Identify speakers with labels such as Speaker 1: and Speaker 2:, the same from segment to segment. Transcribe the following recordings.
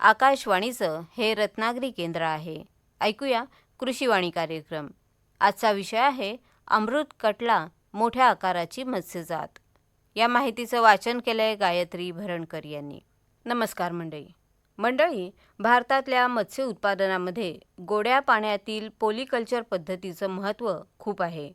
Speaker 1: आकाशवाणीचं हे रत्नागिरी केंद्र आहे. ऐकूया कृषीवाणी कार्यक्रम. आजचा विषय आहे अमृत कटला मोठ्या आकाराची मत्स्यजात. या माहितीचं वाचन केलंय गायत्री भरणकर यांनी. नमस्कार मंडळी, भारतातल्या मत्स्य उत्पादनामध्ये गोड्या पाण्यातील पोलिकल्चर पद्धतीचं महत्त्व खूप आहे.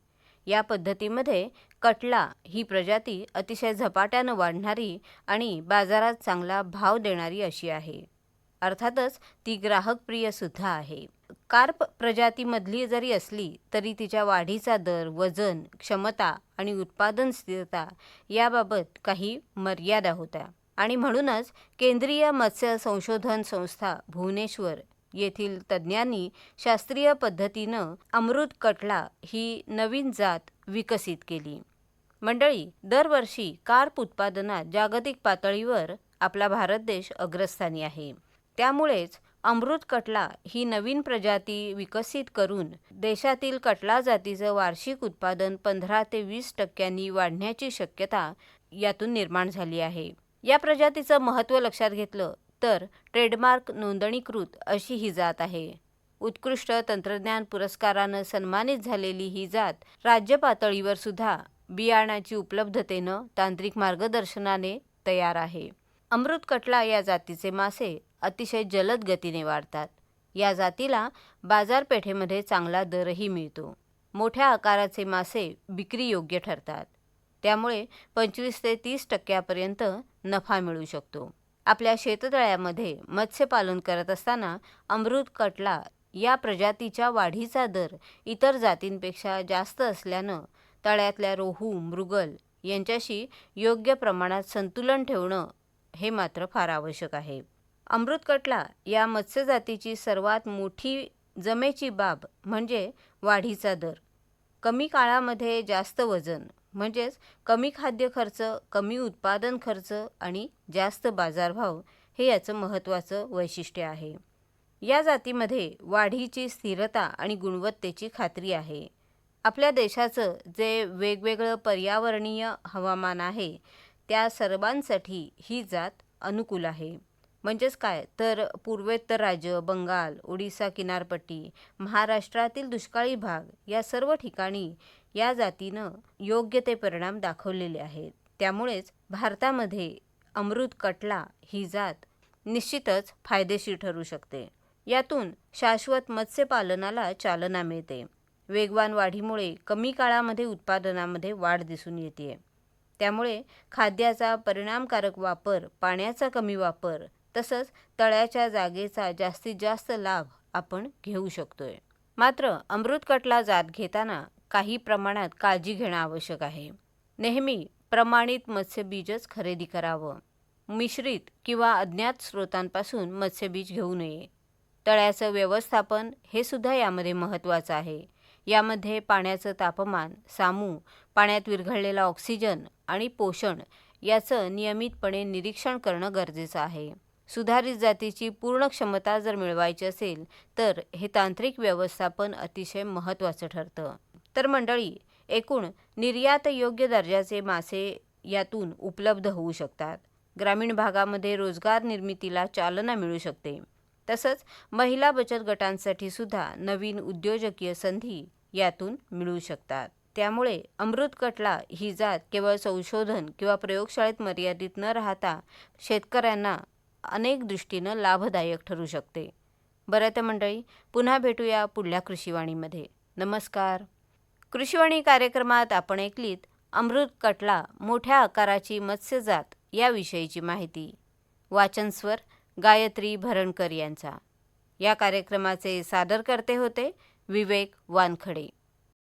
Speaker 1: या पद्धतीमध्ये कटला ही प्रजाती अतिशय झपाट्यानं वाढणारी आणि बाजारात चांगला भाव देणारी अशी आहे. अर्थातच ती ग्राहकप्रिय सुद्धा आहे. कार्प प्रजातीमधली जरी असली तरी तिच्या वाढीचा दर, वजन, क्षमता आणि उत्पादन स्थिरता याबाबत काही मर्यादा होत्या आणि म्हणूनच केंद्रीय मत्स्य संशोधन संस्था भुवनेश्वर येथील तज्ज्ञांनी शास्त्रीय पद्धतीनं अमृत कटला ही नवीन जात विकसित केली. मंडळी, दरवर्षी कार्प उत्पादनात जागतिक पातळीवर आपला भारत देश अग्रस्थानी आहे. त्यामुळेच अमृत कटला ही नवीन प्रजाती विकसित करून देशातील कटला जातीचं वार्षिक उत्पादन 15 ते 20% वाढण्याची शक्यता यातून निर्माण झाली आहे. या प्रजातीचं महत्त्व लक्षात घेतलं तर ट्रेडमार्क नोंदणीकृत अशी ही जात आहे. उत्कृष्ट तंत्रज्ञान पुरस्कारानं सन्मानित झालेली ही जात राज्य पातळीवर सुद्धा बियाणाची उपलब्धतेनं, तांत्रिक मार्गदर्शनाने तयार आहे. अमृत कटला या जातीचे मासे अतिशय जलद गतीने वाढतात. या जातीला बाजारपेठेमध्ये चांगला दरही मिळतो. मोठ्या आकाराचे मासे विक्री योग्य ठरतात. त्यामुळे 25 ते 30% नफा मिळू शकतो. आपल्या शेततळ्यामध्ये मत्स्यपालन करत असताना अमृत कटला या प्रजातीच्या वाढीचा दर इतर जातींपेक्षा जास्त असल्यानं तळ्यातल्या रोहू, मृगल यांच्याशी योग्य प्रमाणात संतुलन ठेवणं हे मात्र फार आवश्यक आहे. अमृत कटला या मत्स्यजातीची सर्वात मोठी जमेची बाब म्हणजे वाढीचा दर. कमी काळामध्ये जास्त वजन म्हणजेच कमी खाद्य खर्च, कमी उत्पादन खर्च आणि जास्त बाजारभाव हे याचं महत्त्वाचं वैशिष्ट्य आहे. या जातीमध्ये वाढीची स्थिरता आणि गुणवत्तेची खात्री आहे. आपल्या देशाचं जे वेगवेगळं पर्यावरणीय हवामान आहे त्या सर्वांसाठी ही जात अनुकूल आहे. म्हणजेच काय तर पूर्वेत्तर राज्य, बंगाल, ओडिसा किनारपट्टी, महाराष्ट्रातील दुष्काळी भाग या सर्व ठिकाणी या जातीनं योग्य ते परिणाम दाखवलेले आहेत. त्यामुळेच भारतामध्ये अमृत कटला ही जात निश्चितच फायदेशीर ठरू शकते. यातून शाश्वत मत्स्यपालनाला चालना मिळते. वेगवान वाढीमुळे कमी काळामध्ये उत्पादनामध्ये वाढ दिसून येते. त्यामुळे खाद्याचा परिणामकारक वापर, पाण्याचा कमी वापर तसंच तळ्याच्या जागेचा जास्तीत जास्त लाभ आपण घेऊ शकतोय. मात्र अमृत कटला जात घेताना काही प्रमाणात काळजी घेणं आवश्यक आहे. नेहमी प्रमाणित मत्स्यबीजच खरेदी करावं. मिश्रित किंवा अज्ञात स्रोतांपासून मत्स्यबीज घेऊ नये. तळ्याचं व्यवस्थापन हे सुद्धा यामध्ये महत्त्वाचं आहे. यामध्ये पाण्याचं तापमान, सामू, पाण्यात विरघळलेला ऑक्सिजन आणि पोषण याचं नियमितपणे निरीक्षण करणं गरजेचं आहे. सुधारित जातीची पूर्ण क्षमता जर मिळवायची असेल तर हे तांत्रिक व्यवस्थापन अतिशय महत्त्वाचं ठरतं. तर मंडळी, एकूण निर्यातयोग्य दर्जाचे मासे यातून उपलब्ध होऊ शकतात. ग्रामीण भागामध्ये रोजगार निर्मितीला चालना मिळू शकते. तसंच महिला बचत गटांसाठी सुद्धा नवीन उद्योजकीय संधी यातून मिळू शकतात. त्यामुळे अमृत कटला ही जात केवळ संशोधन किंवा प्रयोगशाळेत मर्यादित न राहता शेतकऱ्यांना अनेक दृष्टीनं लाभदायक ठरू शकते. बरं तर मंडळी, पुन्हा भेटूया पुढल्या कृषीवाणीमध्ये. नमस्कार. कृषीवाणी कार्यक्रमात आपण ऐकलीत अमृत कटला मोठ्या आकाराची मत्स्यजात याविषयीची माहिती. वाचन स्वर गायत्री भरणकर यांचा. या कार्यक्रमाचे सादरकर्ते होते विवेक वानखडे.